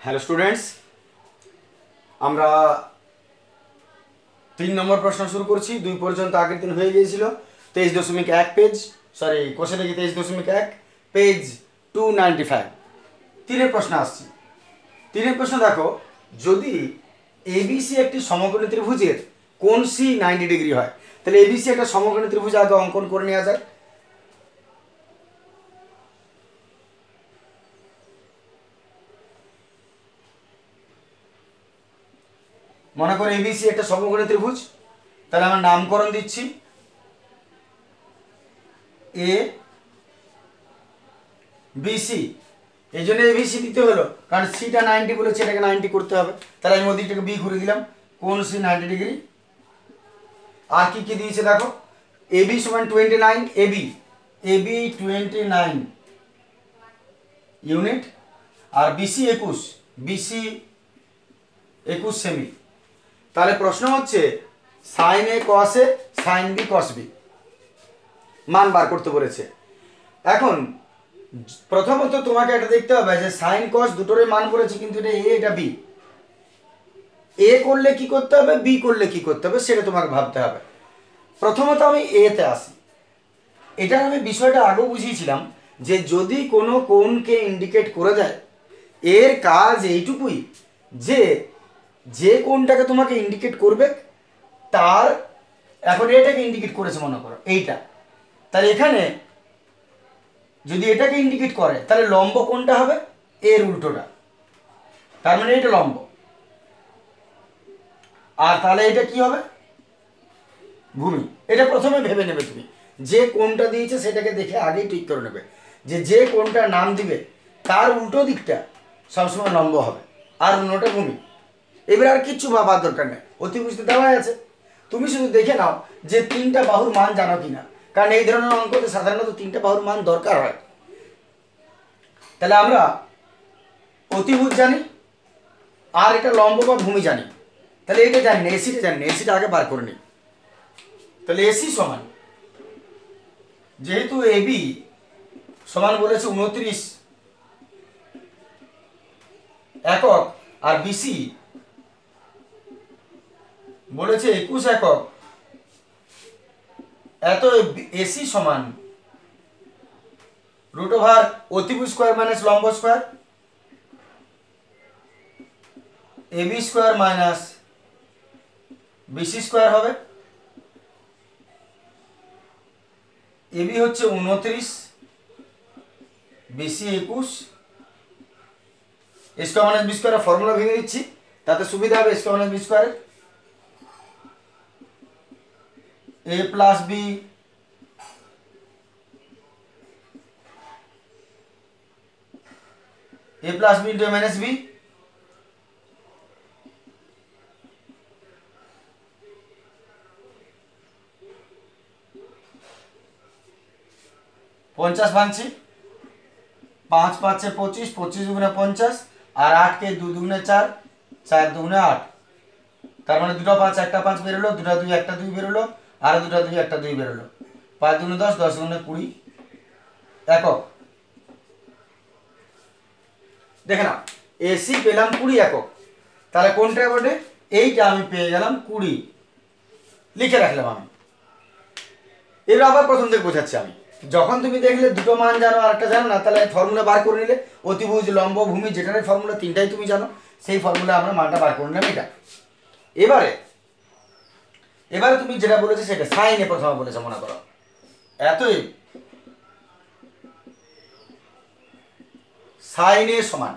Hello students, আমরা 3 নম্বর প্রশ্ন শুরু করছি। 2 পর্যন্ত আগের দিন হয়ে গিয়েছিল। 23.1 পেজ, সরি কোশ্চেন দেখি 23.1 পেজ 295। 3 প্রশ্ন আসছে। 3 প্রশ্ন দেখো, যদি এবিসি একটি সমকোণী ত্রিভুজের কোণ সি 90 ডিগ্রি হয়, তাহলে এবিসি একটা সমকোণী ত্রিভুজ আগে অঙ্কন করে নেওয়া যায়। মনে করো এবিসি একটা সমকোণী ত্রিভুজ, তাহলে আমরা নামকরণ দিচ্ছি এ বিসি। এই জন্য এবিসি দিতে হলো, কারণ সিটা 90 বলেছে, এটাকে 90 করতে হবে। তাহলে আমি ওদিকটাকে বি করে দিলাম, কোণ সি 90 ডিগ্রি। আর কি কি দিয়েছে দেখো, এবি সমান 29, এবি 29 ইউনিট, আর বিসি 21, বিসি 21 সেমি। তাহলে প্রশ্ন হচ্ছে সাইন এ কস এ, সাইন বি কস বি মান বার করতে বলেছে। এখন প্রথমত তোমাকে এটা দেখতে হবে যে সাইন কস দুটোরই মান বলেছে, কিন্তু এটা এ এটা বি। এ করলে কি করতে হবে, বি করলে কি করতে হবে, সেটা তোমাকে ভাবতে হবে। প্রথমত আমি এতে আসি। এটা আমি বিষয়টা আগেও বুঝিয়েছিলাম যে যদি কোনো কোণকে ইন্ডিকেট করে দেয়, এর কাজ এইটুকুই যে যে কোণটাকে তোমাকে ইন্ডিকেট করবে তার, এখন এটাকে ইন্ডিকেট করেছে মনে করো এইটা, তাহলে এখানে যদি এটাকে ইন্ডিকেট করে তাহলে লম্ব কোনটা হবে, এর উল্টোটা, তার মানে এটা লম্ব। আর তাহলে এটা কি হবে, ভূমি। এটা প্রথমে ভেবে নেবে তুমি, যে কোনটা দিয়েছে সেটাকে দেখে আগেই ঠিক করে নেবে যে কোনটার নাম দিবে তার উল্টো দিকটা সবসময় লম্ব হবে, আর অন্যটা ভূমি। এবার আর কিচ্ছু ভাবার দরকার নেই, অতিভুজতে দেওয়াই আছে। তুমি শুধু দেখে নাও যে 3টা বাহুর মান জানো কিনা, কারণ এই ধরনের অঙ্কতে সাধারণত 3টা বাহুর মান দরকার হয়। তাহলে আমরা অতিভুজ জানি, আর এটা লম্ব বা ভূমি জানি। তাহলে এটা জানি না, এসিটা জানি না, এসিটা আগে বার করে নিই। তাহলে এসি সমান, যেহেতু এবি সমান বলেছে 29 একক, আর বিসি বলেছে 21 একক, এত এসি সমান রুট ওভার অতিভুজ স্কোয়ার মাইনাস লম্ব square, AB square minus BC square হবে। এবি হচ্ছে 29, বিসি 21, স্কোয়ার মাইনাস বি স্কোয়ারের ফর্মুলা ভেঙে দিচ্ছি, তাতে সুবিধা হবে। Square minus B square A plus B into A minus B, পঞ্চাশ ভাঙছি, 5 5 25, 25 দুগুণে 50, আর 8 কে 2 দুগুণে 4, 4 দুগুণে 8, তার মানে দুটো 5 একটা 5 বেরোলো, দুটো 2 একটা 2 বেরোলো, আর দুটো 2 একটা 2 বেরোলো, 5 দুগুণে 10, 10 দুগুণে 20 একক। দেখে নাও, এসি পেলাম 20 একক, তাহলে কোনটা বটে, এইটা আমি পেয়ে গেলাম 20, লিখে রাখলাম আমি। এবার আবার প্রথম থেকে বোঝাচ্ছি আমি। যখন তুমি দেখলে দুটো মান জানো আর একটা জানো না, তাহলে ফর্মুলা বার করে নিলে, অতিভুজ লম্ব ভূমি যেটার ফর্মুলা 3টাই তুমি জানো, সেই ফর্মুলা আমরা মানটা বার করে নিলাম এটা। এবারে তুমি যেটা বলেছে সেটা সাইনে প্রথমে বলেছে, মনে করো এতই সাইনে সমান,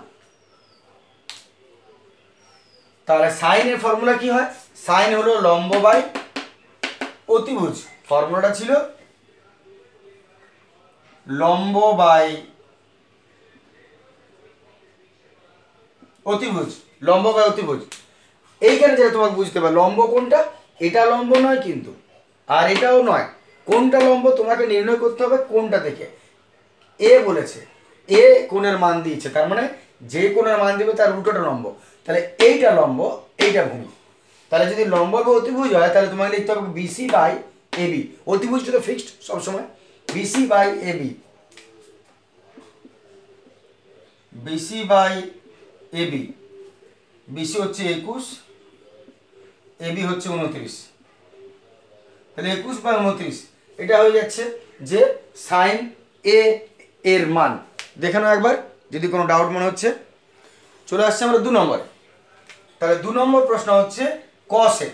তাহলে সাইনের ফর্মুলা কি হয়, সাইন হলো লম্ব বাই অতিভুজ। ফর্মুলাটা ছিল লম্ব বাই অতিভুজ, লম্ব বাই অতিভুজ। এইখানে যেটা তোমাকে বুঝতে পারো, লম্ব কোনটা, এটা লম্ব নয় কিন্তু, আর এটাও নয়, কোনটা লম্ব তোমাকে নির্ণয় করতে হবে কোনটা থেকে। এ বলেছে, এ কোণের মান দিয়েছে, তার মানে যে কোণের মান দিবে তার উল্টোটা লম্ব, তাহলে এইটা লম্ব, এইটা ভূমি। তাহলে যদি লম্ব বা অতিভুজ হয় তাহলে তোমাকে লিখতে হবে বিসি বাই এবি। অতিভুজটা তো ফিক্সড সবসময়, BC by AB, BC by AB, BC হচ্ছে 21, এবি হচ্ছে 29, তাহলে 21/29 এটা হয়ে যাচ্ছে যে সাইন এ এর মান। দেখে নাও একবার যদি কোনো ডাউট মনে হচ্ছে। চলে আসছে আমরা 2 নম্বরে। তাহলে 2 নম্বর প্রশ্ন হচ্ছে কসে।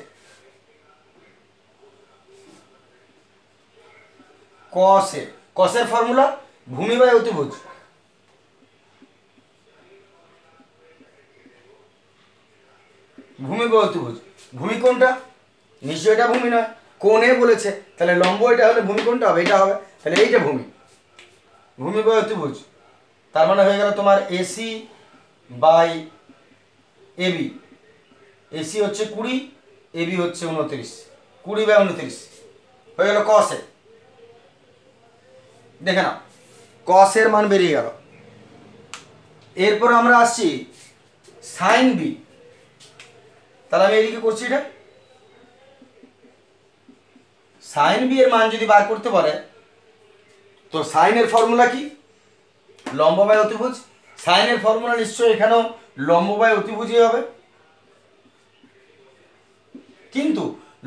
কসের ফর্মুলা ভূমি বাই অতিভুজ। ভূমি বাই অতিভুজ, ভূমি কোনটা? নিশ্চয়ই এটা ভূমি নয়, কোণে বলেছে, তাহলে লম্ব এটা হলে ভূমি কোনটা হবে? এটা হবে, তাহলে এইটা ভূমি। ভূমি বাই অতিভুজ তার মানে হয়ে গেল তোমার এসি বাই এবি। এসি হচ্ছে 20, এবি হচ্ছে 29, 20/29 হয়ে গেল কসে। দেখে নাও কসের মান বেরিয়ে গেল। এরপর আমরা আসছি সাইন বি। তাহলে আমি এইদিকে করছি, এটা সাইন বি এর মান যদি বার করতে পারে তো সাইনের ফর্মুলা কি? লম্ব বাই অতিভুজ। সাইনের ফর্মুলা নিশ্চয়ই এখানেও লম্ব বাই অতিভুজই হবে, কিন্তু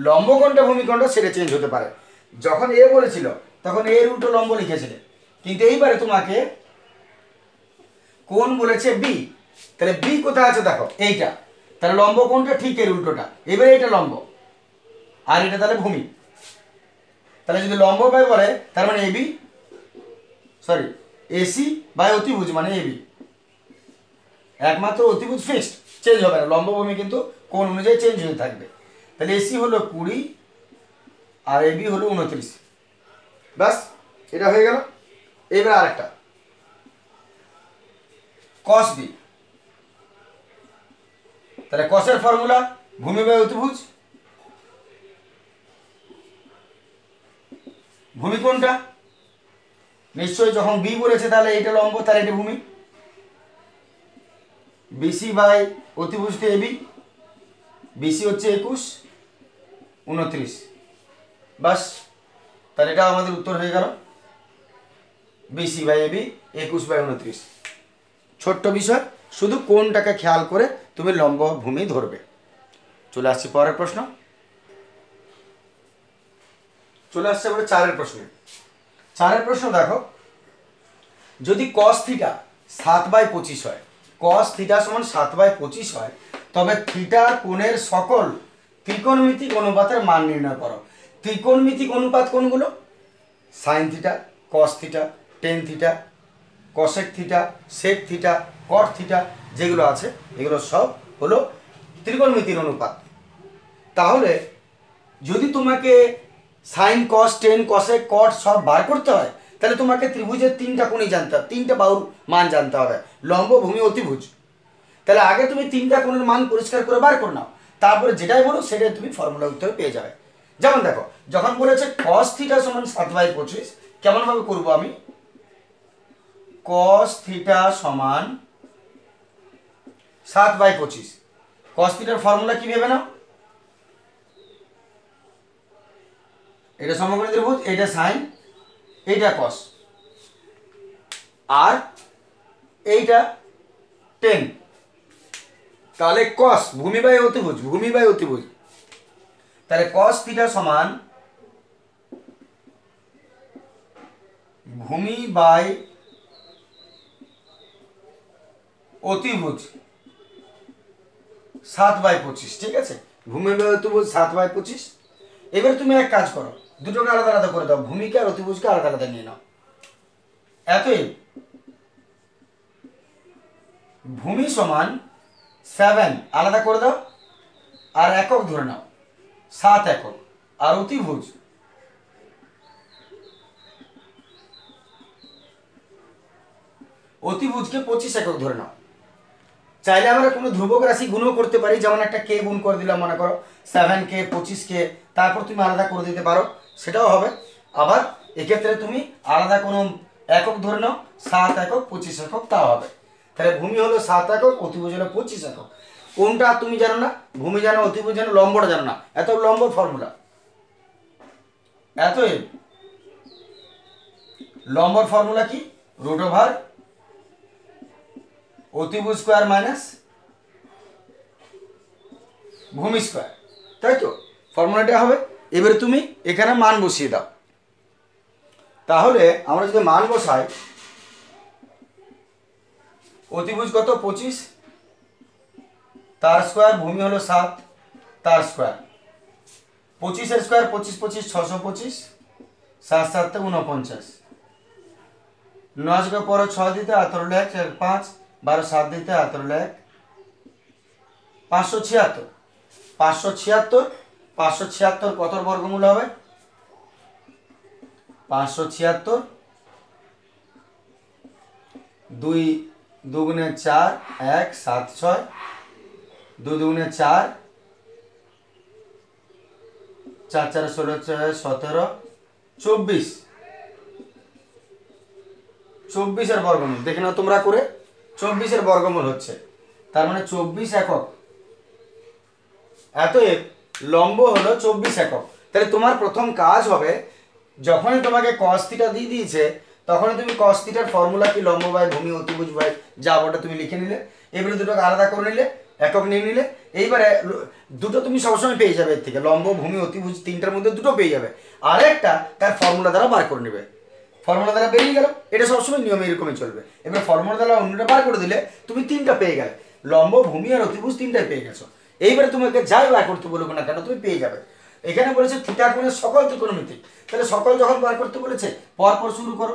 লম্ব কোনটা ভূমি কোনটা সেটা চেঞ্জ হতে পারে। যখন এ বলেছিল তখন এর উল্টো লম্ব লিখেছিলে, কিন্তু এইবারে তোমাকে কোন বলেছে বি, তাহলে বি কোথায় আছে দেখো এইটা, তাহলে লম্ব কোনটা? ঠিক এর উল্টোটা। এবারে এটা লম্ব আর এটা তাহলে ভূমি। তাহলে যদি লম্ব বাই বলে তার মানে এবি, সরি এসি বাই অতিভুজ মানে এবি। একমাত্র অতিভুজ ফিক্সড, চেঞ্জ হবে না, লম্ব ভূমি কিন্তু কোন অনুযায়ী চেঞ্জ হয়ে থাকবে। তাহলে এসি হলো 20 আর এবি হলো 29, ব্যাস এটা হয়ে গেল। এবার আরেকটা কস বি। তাহলে কসের ফর্মুলা ভূমি বাই অতিভুজ। ভূমি কোনটা? নিশ্চয়ই যখন বি বলেছে তাহলে এটা লম্ব, তাহলে এটা ভূমি। বিসি বাই অতিভুজটা এবি, বিসি হচ্ছে 21, 29, বাস তাহলে এটা আমাদের উত্তর হয়ে গেল বিসি বাই এবি 21/29। ছোট্ট বিষয়, শুধু কোনটাকে খেয়াল করে তুমি লম্ব ভূমি ধরবে। চলে আসছি পরের প্রশ্ন। চলে আসছে এবারে 4 প্রশ্নে। 4 প্রশ্ন দেখো, যদি cos থিটা 7/25 হয়, cos থিটা সমান 7/25 হয়, তবে থিটার কোণের সকল ত্রিকোণমিতিক অনুপাতের মান নির্ণয় করো। ত্রিকোণমিতিক অনুপাত কোনগুলো? Sine theta, cos theta, tan theta, cosec theta, sec theta, cot theta, যেগুলো আছে এগুলো সব হলো ত্রিকোণমিতির অনুপাত। তাহলে যদি তোমাকে সাইন কস টেন কসেক কট সব বার করতে হয়, তাহলে তোমাকে ত্রিভুজের 3টা কোণই জানতে হবে, 3টে বাহুর মান জানতে হবে, লম্ব ভূমি অতিভুজ। তাহলে আগে তুমি 3টা কোণের মান পরিষ্কার করে বার করে নাও, তারপরে যেটাই বলো সেটাই তুমি ফর্মুলা উত্তরে পেয়ে যাবে। যেমন দেখো, যখন বলেছে cos থিটা সমান 7/25, কেমনভাবে করবো আমি? cos থিটা সমান 7/25, cos থিটার ফর্মুলা কি ভেবে নাও? এটা সমকোণী ত্রিভুজ, এটা সাইন, এইটা cos, আর এইটা টেন। তাহলে cos ভূমি বাই অতিভুজ, ভূমি বাই অতিভুজ, তাহলে cos থিটা সমান ভূমি বাই অতিভুজ 7/25, ঠিক আছে? ভূমি বাই অতিভুজ 7/25। এবার তুমি এক কাজ করো, দুটোকে আলাদা আলাদা করে দাও, ভূমিকে আর অতিভুজকে আলাদা আলাদা নিয়ে নাও। এতই ভূমি সমান 7 আলাদা করে দাও, আর একক ধরে নাও 7 একক, আর অতিভুজ অতিভুজকে 25 একক ধরে নাও। চাইলে আমরা কোনো ধ্রুবক রাশি গুণও করতে পারি, যেমন একটা কে গুণ করে দিলাম, মনে করো 7k 25k, তারপর তুমি আলাদা করে দিতে পারো, সেটাও হবে। আবার এক্ষেত্রে তুমি আলাদা কোনো একক ধরে নাও, 7 একক 25 একক, তাও হবে। তাহলে ভূমি হলো 7 একক, অতিভুজ হলো 25 একক। কোনটা তুমি জানো না? ভূমি জানো, অতিভুজ জানো, লম্বটা জানো না। এত লম্ব ফর্মুলা, এত লম্বর ফর্মুলা কি? √, অতিভুজ স্কোয়ার মাইনাস ভূমি স্কোয়ার, তাই তো ফর্মুলাটা হবে। এবারে তুমি এখানে মান বসিয়ে দাও। তাহলে আমরা যদি মান বসাই, অতিভুজ কত 25, তার স্কোয়ার, ভূমি হলো 7, তার স্কোয়ার, 25 স্কোয়ার 25 25 625, 7 7 49, 9 के পরে 6 দিতে 18 1 5, 12 7 দিতে 18 576, 576, 576 কতর বর্গমূল হবে? 576 2 দুগুণে 4 1 7 6, 2 দুগুণে 4 4 4 16 17 24, 24 এর বর্গমূল দেখে নাও তোমরা করে। 24 এর বর্গমূল হচ্ছে, তার মানে 24 একক। অতএব লম্ব হলো 24 একক। তাহলে তোমার প্রথম কাজ হবে, যখনই তোমাকে cos থিটা দিয়ে দিয়েছে তখনই তুমি cos থিটার ফর্মুলা কি, লম্ব বাই ভূমি অতিভুজ বাই যা ওটা তুমি লিখে নিলে। এবারে দুটোকে আলাদা করে নিলে, একক নিয়ে নিলে। এইবারে দুটো তুমি সবসময় পেয়ে যাবে এর থেকে, লম্ব ভূমি অতিভুজ তিনটার মধ্যে দুটো পেয়ে যাবে। আরেকটা তার ফর্মুলা দ্বারা বার করে নেবে, ফর্মুলা দ্বারা বেরিয়ে গেল। এটা সবসময় নিয়ম এরকমই চলবে। এবার ফর্মুলা দ্বারা অন্যটা বার করে দিলে তুমি তিনটা পেয়ে গেলে, লম্ব ভূমি আর অতিভুজ তিনটাই পেয়ে গেছো। এইবারে তোমাকে যাই বার করতে বলুক না কেন তুমি পেয়ে যাবে। এখানে বলেছে থিটা কোণের সকল ত্রিকোণমিতি, তাহলে সকল যখন বার করতে বলেছে পরপর শুরু করো।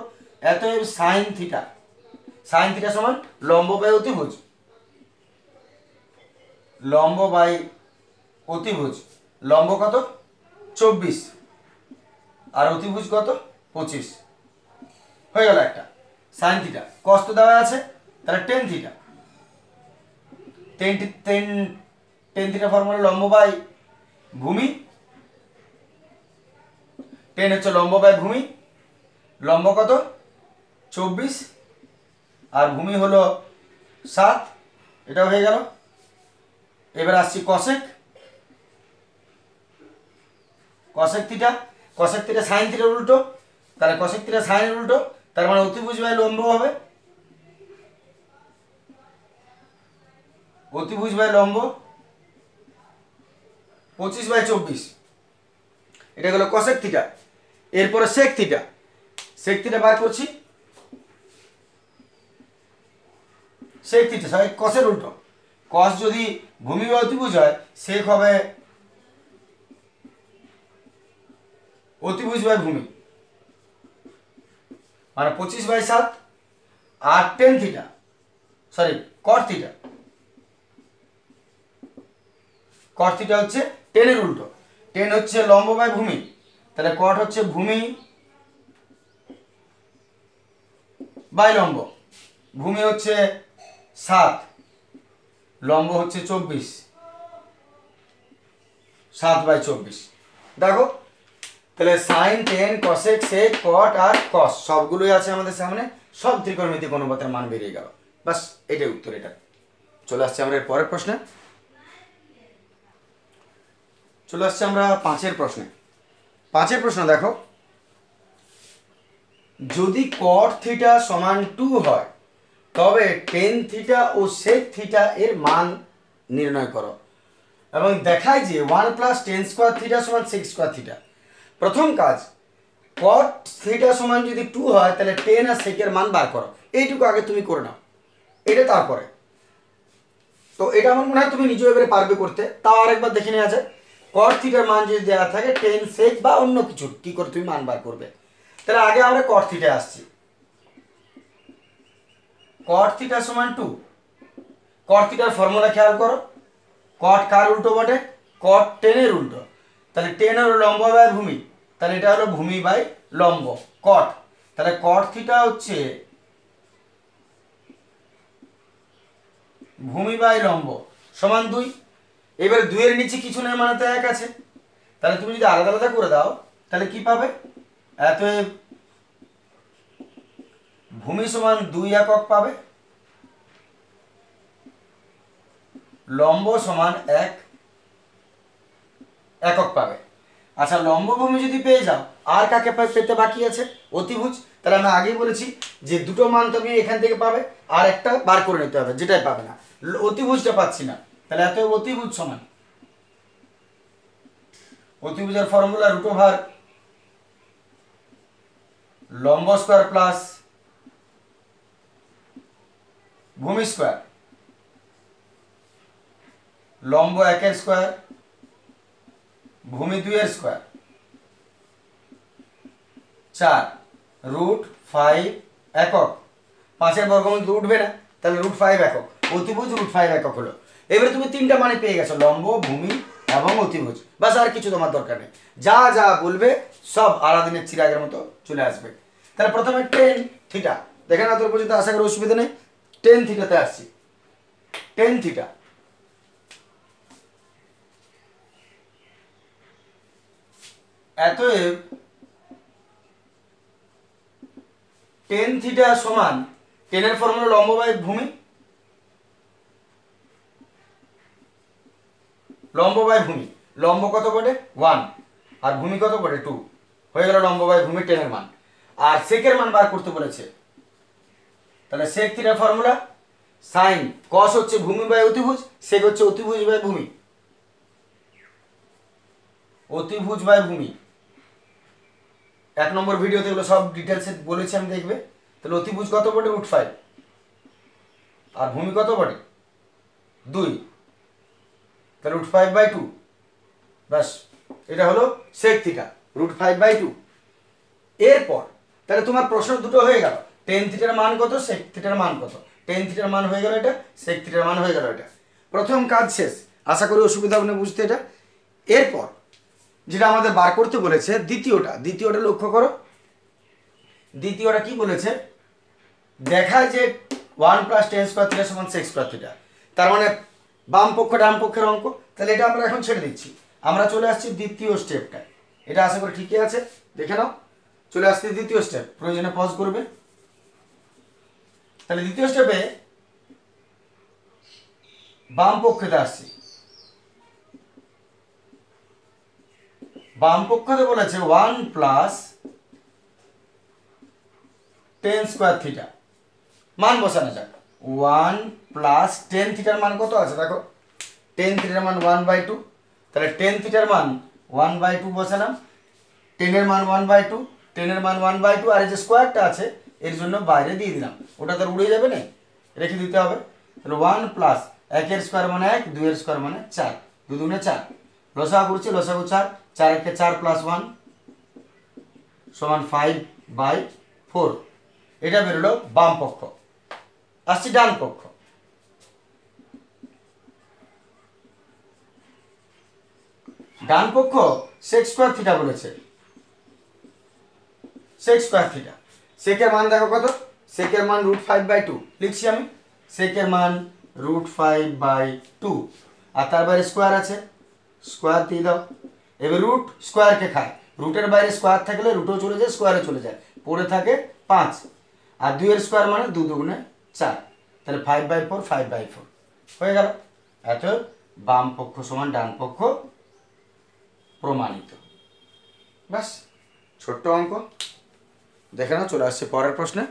অতএব সাইন থিটা, সাইন থিটা সমান লম্ব বাই অতিভুজ, লম্ব বাই অতিভুজ। লম্ব কত 24 আর অতিভুজ কত 25, হয়ে গেল একটা সাইন থিটা। কস তো দেওয়া আছে, তাহলে tan theta, tan theta formula লম্ব বাই ভূমি, টেন হচ্ছে লম্ব বাই ভূমি। লম্ব কত 24 আর ভূমি হলো 7, এটাও হয়ে গেল। এবার আসছি cosec, cosec theta, cosec theta sine থিটার উল্টো, তাহলে কসেক থিটা সাইনের উল্টো, তার মানে অতিভুজ বাই লম্ব হবে, অতিভুজ বাই লম্ব 25/24, এটা হলো কসেক থিটা। এরপরে সেক থিটা, সেক থিটা বার করছি। সেক থিটা সবাই কসের উল্টো, কস যদি ভূমি বা অতিভুজ হয় সেক হবে অতিভুজ বাই ভূমি, মানে 25/7। আর tan theta, sorry cot theta, cot theta হচ্ছে টেনের উল্টো। টেন হচ্ছে লম্ব বাই ভূমি, তাহলে কট হচ্ছে ভূমি বাই লম্ব। ভূমি হচ্ছে 7, লম্ব হচ্ছে 24, 7/24। দেখো তাহলে সাইন, টেন, কসেক, সেক, কট আর কস সবগুলোই আছে আমাদের সামনে, সব ত্রিকোণমিতিক অনুপাতের মান বেরিয়ে গেল। বাস এটাই উত্তর। এটা চলে আসছে আমরা এর পরের প্রশ্নে, চলে আসছে আমরা 5এর প্রশ্নে। 5এর প্রশ্ন দেখো, যদি কট থিটা সমান 2 হয় তবে টেন থিটা ও সেক থিটা এর মান নির্ণয় করো, এবং দেখায় যে 1 + tan স্কয়ার থিটা সমান sec স্কয়ার থিটা। প্রথম কাজ, কট থিটা সমান যদি 2 হয় তাহলে টেন আর সেকের মান বার করো। এইটুকু আগে তুমি করে নাও, এটা তারপরে। তো এটা আমার মনে হয় তুমি নিজেও এবারে পারবে করতে, তাও আরেকবার দেখে নেওয়া যায়। কট থিটার মান যদি দেওয়া থাকে টেন সেক বা অন্য কিছু, কি করে তুমি মান বার করবে। তাহলে আগে আমরা কট থিটায় আসছি। কট থিটা সমান 2, কট থিটার ফর্মুলা খেয়াল করো, কট কার উল্টো বটে, কট টেনের উল্টো। তাহলে টেন হলো লম্ব বাই ভূমি, তাহলে এটা হলো ভূমি বাই লম্ব কট। তাহলে কট থিটা হচ্ছে ভূমি বাই লম্ব সমান 2। এবার 2 এর নিচে কিছু নেই মানে তো 1 আছে, তাহলে তুমি যদি আলাদা আলাদা করে দাও তাহলে কি পাবে, অতএব ভূমি সমান 2 একক পাবে, লম্ব সমান 1 একক পাবে। আচ্ছা লম্ব ভূমি যদি পেয়ে যাও আর কাকে পেতে বাকি আছে, অতিভুজ। তাহলে আমি আগেই বলেছি যে দুটো মান তুমি এখান থেকে পাবে, আর একটা বার করে নিতে হবে, যেটাই পাবে না। অতিভুজটা পাচ্ছি না, তাহলে এত অতিভুজ সমান, অতিভুজের ফর্মুলা রুট ওভার লম্ব স্কোয়ার প্লাস ভূমি স্কোয়ার, লম্ব 1 এর স্কোয়ার ভূমি 2 এর স্কোয়ার 4 রুট 5 একক। 5 এর বর্গমূল তো উঠবে না, তাহলে রুট 5 একক, অতিভুজ রুট 5 একক হলো। এবারে তুমি তিনটা মানে পেয়ে গেছো, লম্ব, ভূমি এবং অতিভুজ, বাস আর কিছু তোমার দরকার নেই। যা যা বলবে সব আলাদিনের চিরাগের মতো চলে আসবে। তাহলে প্রথমে টেন থিটা, দেখে না তোর পর্যন্ত আশা করি অসুবিধা নেই। টেন থিটাতে আসছি, টেন থিটা অতএব টেন থিটা সমান, টেনের ফর্মুলা লম্ব বাই ভূমি, লম্ব বাই ভূমি, লম্ব কত পড়ে 1 আর ভূমি কত পড়ে 2, হয়ে গেল লম্ব বাই ভূমি টেনের মান। আর সেকের মান বার করতে বলেছে, তাহলে সেক থিটার ফর্মুলা সাইন কস হচ্ছে ভূমি বাই অতিভুজ, সেক হচ্ছে অতিভুজ বাই ভূমি, অতিভুজ বাই ভূমি। 1 নম্বর ভিডিওতে এগুলো সব ডিটেলসে বলেছি আমি, দেখবে। তাহলে অতিভুজ কত পড়ে রুট 5 আর ভূমি কত পড়ে 2, তাহলে রুট 5/2, ব্যাস এটা হলো সেক থিটা রুট 5/2। এরপর তাহলে তোমার প্রশ্ন দুটো হয়ে গেল, টেন থিটার মান কত, সেক থিটার মান কত। টেন থিটার মান হয়ে গেল এটা, সেক থিটার মান হয়ে গেল এটা। প্রথম কাজ শেষ, আশা করি অসুবিধা হবে না বুঝতে এটা। এরপর যেটা আমাদের বার করতে বলেছে দ্বিতীয়টা লক্ষ্য করো। দ্বিতীয়টা কি বলেছে, দেখায় যে 1 + tan স্কয়ার থিটা সমান sec স্কয়ার থিটা, তার মানে বাম পক্ষ ডান পক্ষের অঙ্ক। তাহলে এটা আমরা এখন ছেড়ে দিচ্ছি, আমরা চলে আসছি দ্বিতীয় স্টেপটায়। এটা আশা করি ঠিকই আছে, দেখে নাও। চলে আসছে দ্বিতীয় স্টেপ, প্রয়োজনে পজ করবে। তাহলে দ্বিতীয় স্টেপে বাম পক্ষতে আসছি, বাম পক্ষতে বলেছে 1 + tan স্কয়ার থিটা, মান বসানো যাক। 1 + tan থিটার মান কত আছে দেখো, tan থিটার মান 1/2, তাহলে tan থিটার মান 1/2 বসালাম, tan এর মান 1/2, tan এর মান 1/2, আর এই যে স্কয়ারটা আছে এর জন্য বাইরে দিয়ে দিলাম, ওটা তো উড়ে যাবে না, রেখে দিতে হবে। তাহলে 1 + 1 এর স্কয়ার মানে 1, 2 এর স্কয়ার মানে 4, 2 × 4, লসাগু করছি, লসাগু 4, 4 × 4 + 1 = 5/4। এটা বেরোলো বাম পক্ষ। আসছি ডান পক্ষ, ডান পক্ষ sec স্কয়ার থিটা বলেছে, sec স্কয়ার থিটা। সেকের মান দেখো কত, সেকের মান √5/2 লিখছি আমি, সেকের মান √5/2, আর তার বাইরে স্কয়ার আছে, স্কয়ার দিয়ে দাও। এবার রুট স্কয়ারকে খায়, রুটের বাইরে স্কয়ার থাকলে রুটও চলে যায়, স্কয়ারে চলে যায়, পড়ে থাকে 5, আর 2 এর স্কয়ার মানে 2 × 2 = 4, তাহলে 5/4, 5/4 হয়ে গেল। এত বাম পক্ষ সমান ডান পক্ষ প্রমাণিত। ব্যাস, ছোট্ট অঙ্ক, দেখে নাও। চলে আসছে পরের প্রশ্নে।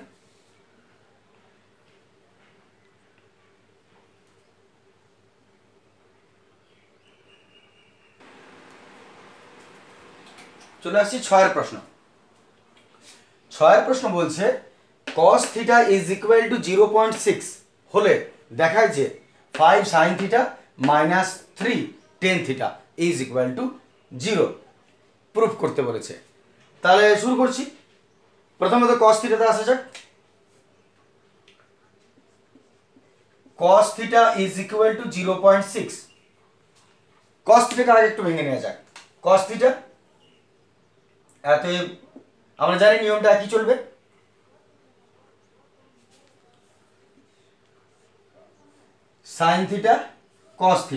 চলে আসছি 6এর প্রশ্ন। 6এর প্রশ্ন বলছে cos θ = 0.6 হলে দেখায় যে 5 sin θ - 3 tan θ = 0 প্রুফ করতে বলেছে। তাহলে শুরু করছি, প্রথমত cos θ তে আসা যাক। cos θ = 0.6, cos θ কে আগে একটু ভেঙে নেওয়া যাক। cos θ এত, আমরা জানি নিয়মটা কি চলবে, sin θ cos θ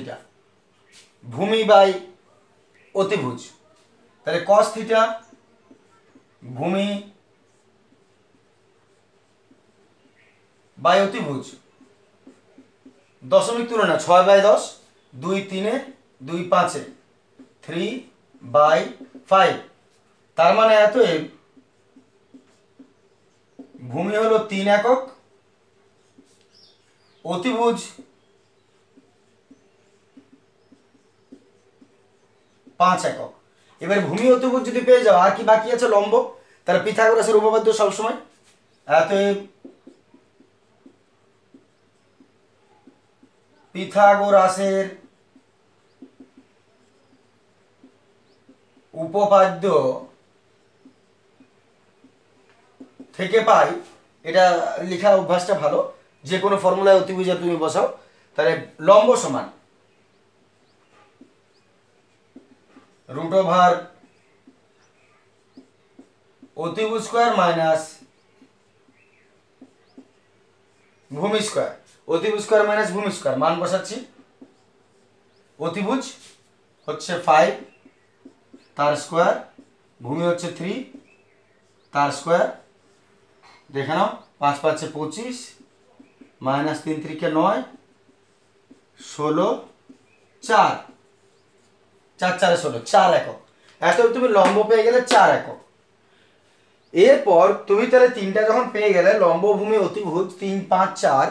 ভূমি বাই অতিভুজ। তাহলে cos θ ভূমি বাই অতিভুজ, দশমিক তুলনা 6/10, 2 3 2 5 3/5, তার মানে এতএব ভূমি হলো 3 একক, অতিভুজ 5 একক। এবার ভূমি অতিভুজ যদি পেয়ে যাও, আর কি বাকি আছে? লম্ব। তাহলে পিথাগোরাসের উপপাদ্য সবসময়, অতএব পিথাগোরাসের উপপাদ্য থেকে পাই, এটা লেখার অভ্যাসটা ভালো, যে কোনো ফর্মুলায় অতিভুজে তুমি বসাও, তাহলে লম্ব সমান রুট ওভার অতিভুজ স্কোয়ার মাইনাস ভূমি স্কোয়ার। অতিভুজ স্কোয়ার মাইনাস ভূমি স্কোয়ার, মান বসাচ্ছি। অতিভুজ হচ্ছে 5 তার স্কোয়ার, ভূমি হচ্ছে 3 তার স্কোয়ার। দেখে নাও, 5 5 25 মাইনাস 3 3 9 16 4 4 4 16 4 একক। এত তুমি লম্ব পেয়ে গেলে 4 একক। এরপর তুমি তাহলে তিনটা যখন পেয়ে গেলে, লম্ব ভূমি অতিভুজ 3 5 4,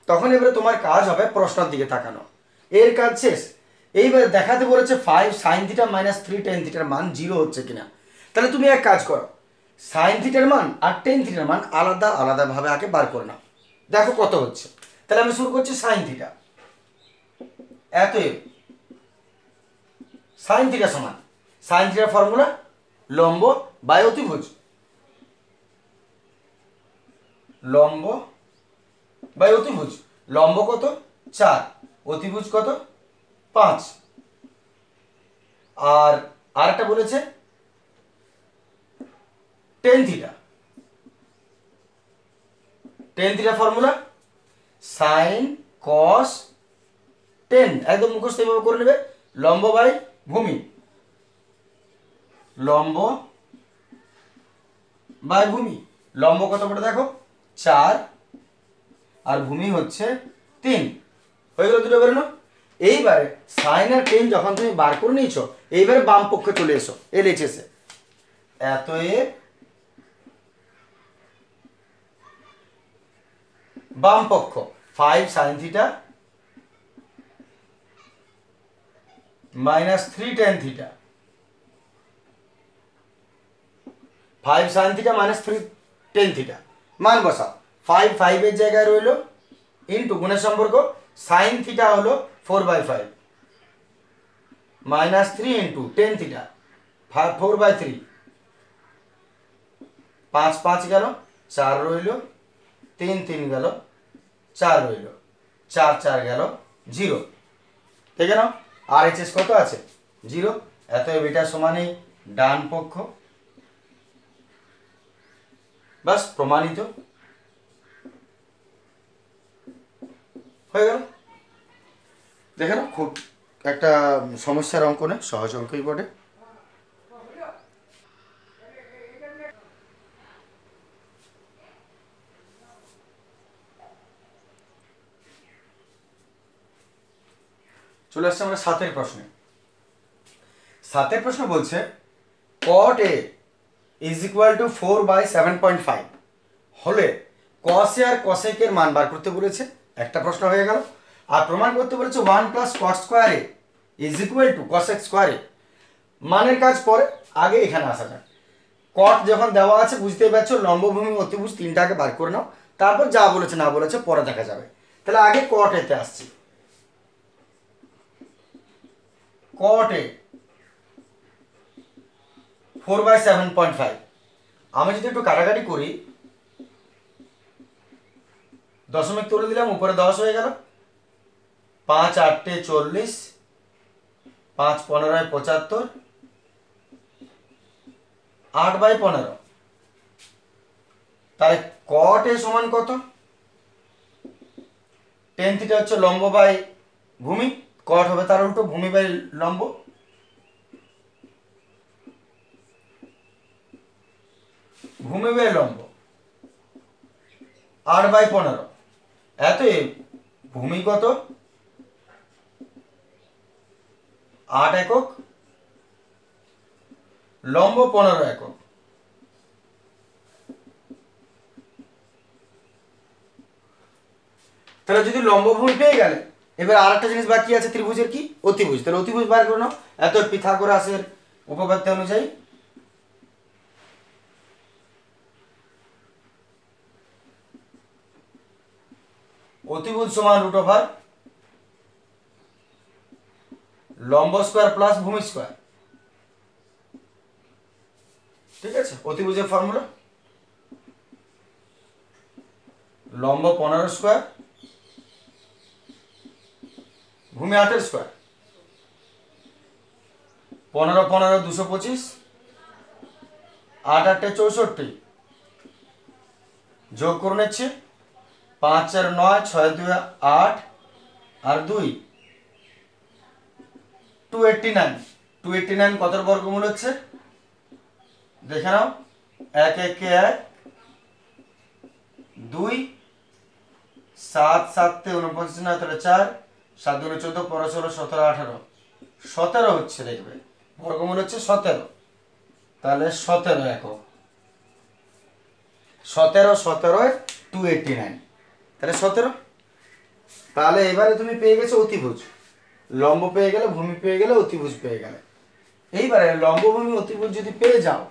তখন এবারে তোমার কাজ হবে প্রশ্নের দিকে তাকানো। এর কাজ শেষ। এইবারে দেখাতে বলেছে 5 সাইন থিটা মাইনাস 3 টেন থিটার মান 0 হচ্ছে কিনা। তাহলে তুমি এক কাজ করো, সাইন থিটার মান আর টেন থিটার মান আলাদা আলাদাভাবে আগে বার করে নাও, দেখো কত হচ্ছে। তাহলে আমি শুরু করছি সাইন থিটা। এতএব সাইন থিটা সমান, সাইন থিটার ফর্মুলা লম্ব বাই অতিভুজ, লম্ব বাই অতিভুজ। লম্ব কত? 4, অতিভুজ কত? 5। আর আরেকটা বলেছে tan theta. Tan theta formula sign কস টেন, একদম মুখস্থ এইভাবে করে নেবে। লম্ব বাই ভূমি, লম্ব বাই ভূমি। লম্ব কত করে দেখো? 4 আর ভূমি হচ্ছে 3। হয়ে গেল দুটো বেরোনো। এইবারে সাইন আর টেন যখন তুমি বার করে নিয়েছো, এইবারে বাম পক্ষে চলে এসো, এলএইচএসে। অতএব বাম পক্ষ 5 sine theta minus 3 tan theta, 5 sine theta minus 3 tan theta, মান বসাও। 5 5 এর জায়গায় রইলো ইন্টু গুণের সম্পর্ক, সাইন থিটা হলো 4/5 মাইনাস 3 ইন্টু টেন থিটা 4/3, 5 5 গেল, 4 রইল, 3 3 গেল, 4 রইল, 4 4 গেল 0। ঠিক না? আর এইচএস কত আছে? 0। অতএব এটা সমানই ডান পক্ষ। বাস, প্রমাণিত হয়ে গেল। দেখে না, খুব একটা সমস্যার অঙ্ক না, সহজ অঙ্কই বটে। চলে আসছে আমরা 7 প্রশ্নে। 7 প্রশ্ন বলছে cot A is equal to 4/7.5 হলে cos A আর cosec এর মান বার করতে বলেছে। একটা প্রশ্ন হয়ে গেল। আর প্রমাণ করতে বলেছে 1 + cot square A is equal to cosec square A। মানের কাজ পরে, আগে এখানে আসা যাক। cot যখন দেওয়া আছে বুঝতেই পারছো, লম্ব ভূমি অতিভুজ তিনটাকে বার করে নাও, তারপর যা বলেছে না বলেছে পরে দেখা যাবে। তাহলে আগে cot A তে আসছি। cot A 4/7.5। আমি যদি একটু কাটাকাটি করি, দশমিক তুলে দিলাম, উপরে 10 হয়ে গেল। 5 8 40, 5 15 75, 8/15। তাহলে cot A সমান কত? টেন থিটা হচ্ছে লম্ব বাই ভূমি, cot হবে তার উল্টো, ভূমি বাই লম্ব। ভূমি বাই লম্ব 8/15। এতএব ভূমি কত? 8 একক, লম্ব 15 একক। তাহলে যদি লম্বভূমি পেয়ে গেলে, এবার আর একটা জিনিস বাকি আছে ত্রিভুজের, কি? অতিভুজ। তাহলে অতিভুজ বার করে নাও। এত পিথাগোরাসের উপপাদ্য অনুযায়ী অতিভুজ সমান রুট ওভার লম্ব স্কোয়ার প্লাস ভূমি স্কোয়ার। ঠিক আছে, অতিভুজের ফর্মুলা লম্ব 15 স্কোয়ার ভূমি 8 স্কোয়ার, 15 15 225, 8 8 64, যোগ করে নিচ্ছে 5 4 9, 6 2 8 আর 2 289। 289 কত বর্গমূল হচ্ছে দেখে নাও। 1 1 1 2 7 7 49 না, তাহলে 4 7 2 14 15 16 17 18 17 হচ্ছে, দেখবে বর্গমূল হচ্ছে 17। তাহলে 17 একক, 17 17 289, তাহলে 17। তাহলে এবারে তুমি পেয়ে গেছো অতিভুজ, লম্ব পেয়ে গেলে, ভূমি পেয়ে গেলে, অতিভুজ পেয়ে গেলে। এইবারে লম্ব ভূমি অতিভুজ যদি পেয়ে যাও,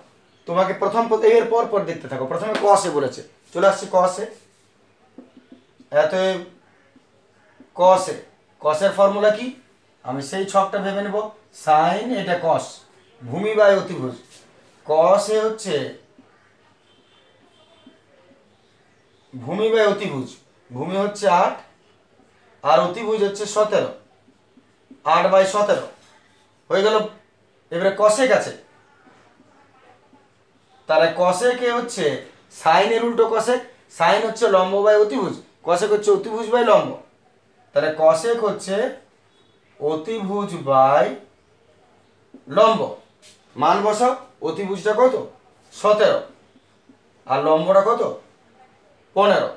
তোমাকে প্রথম এর পর পর দেখতে থাকো। প্রথমে কসে বলেছে, চলে আসছে কসে। এত কসে, কসের ফর্মুলা কি? আমি সেই ছকটা ভেবে নেব। সাইন, এটা কস, ভূমি বাই অতিভুজ। কসে হচ্ছে ভূমি বাই অতিভুজ, ভূমি হচ্ছে 8 আর অতিভুজ হচ্ছে 17, 8 বাই 17 হয়ে গেল। এবারে কসেক আছে, তাহলে কসেকে হচ্ছে সাইনের উল্টো কসেক। সাইন হচ্ছে লম্ব বাই অতিভুজ, কসেক হচ্ছে অতিভুজ বাই লম্ব। তাহলে কসেক হচ্ছে অতিভুজ বাই লম্ব। মান বসাও, অতিভুজটা কত 17 আর লম্বটা কত 15,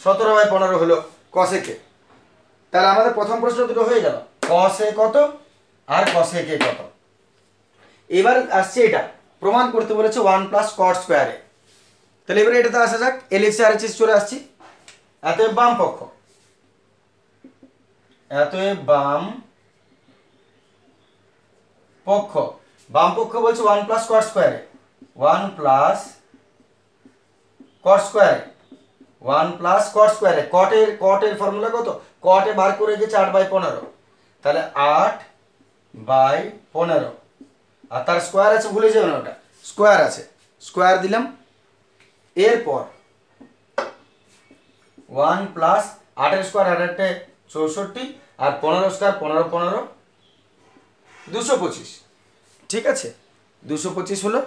17 বাই 15 হলো কসেকে। তাহলে আমাদের প্রথম প্রশ্ন দুটো হয়ে গেল, কসে কত আর কসেকে কত। এবার আসছে এটা প্রমাণ করতে বলেছে 1 প্লাস কট স্কোয়ারে। তাহলে এবারে এটাতে আসা যাক, এলএসি আর এইচএস চলে আসছি। এতএব বাম পক্ষ, এতএব বাম পক্ষ, বাম পক্ষ বলছে 1 প্লাস কট স্কোয়ারে, 1 প্লাস কট স্কোয়ারে, 1 প্লাস কট স্কোয়ারে। কটের ফর্মুলা কত? কটে বার করে গেছে 8 বাই 15, তাহলে 8 বাই 15 আর তার স্কোয়ার আছে, ভুলে যাবে না, ওটা স্কোয়ার আছে, স্কোয়ার দিলাম। এরপর 1 প্লাস 8 স্কোয়ার, 8 64 আর 15 স্কোয়ার 15 15 225। ঠিক আছে, 225 হলো।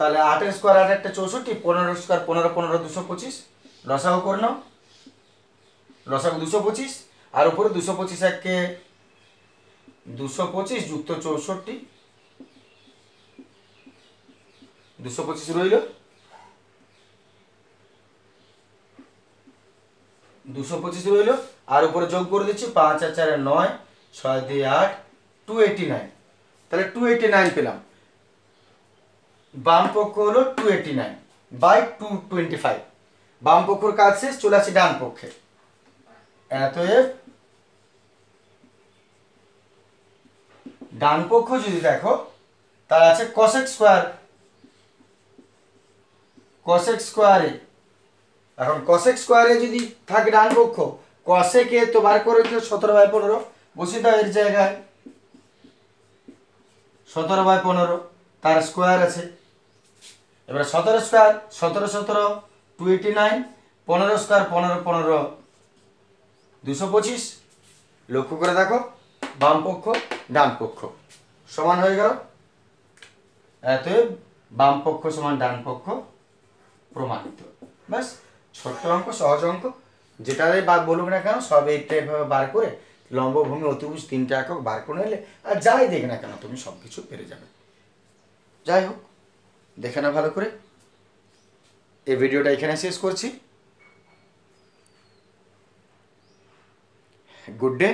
তাহলে 8 স্কোয়ার 8 64, 15 স্কোয়ার 15 15 225, লসাগু করে নাও। লসাগু 225 আর উপরে 225 একে 225 যুক্ত 64, 225 রইল। 225 রইল আর উপরে যোগ করে দিচ্ছি 5 আর 4 9, 6 2 8, 289। তাহলে 289 পেলাম। বাম পক্ষ হলো 289 বাই 225। বাম পক্ষর কাজ শেষ, চলে আসি ডান পক্ষে। অতএব ডান পক্ষ যদি দেখো, তার আছে কসেক স্কোয়ার, কসেক স্কোয়ারে। এখন কসেক স্কোয়ারে যদি থাকে ডান পক্ষ, কসেকে তো বার করে 17 বাই 15 বসিয়ে দাও এর জায়গায়। 17 বাই 15 তার স্কোয়ার আছে। এবার 17 স্কোয়ার 17 17 289, 15 স্কোয়ার 15 15 225। লক্ষ্য করে দেখো, বাম পক্ষ ডান পক্ষ সমান হয়ে গেল। অতএব বাম পক্ষ সমান ডান পক্ষ প্রমাণিত। ব্যাস, ছোট্ট অঙ্ক, সহজ অঙ্ক, যেটাই বলুক না কেন সব এইভাবে বার করে লম্ব ভূমি অতিভুজ 3টা একক বার করে নিলে আর যাই দেখ না কেন তুমি সব কিছু পেরে যাবে। যাই হোক, দেখে না ভালো করে। এই ভিডিওটা এখানে শেষ করছি। Good day.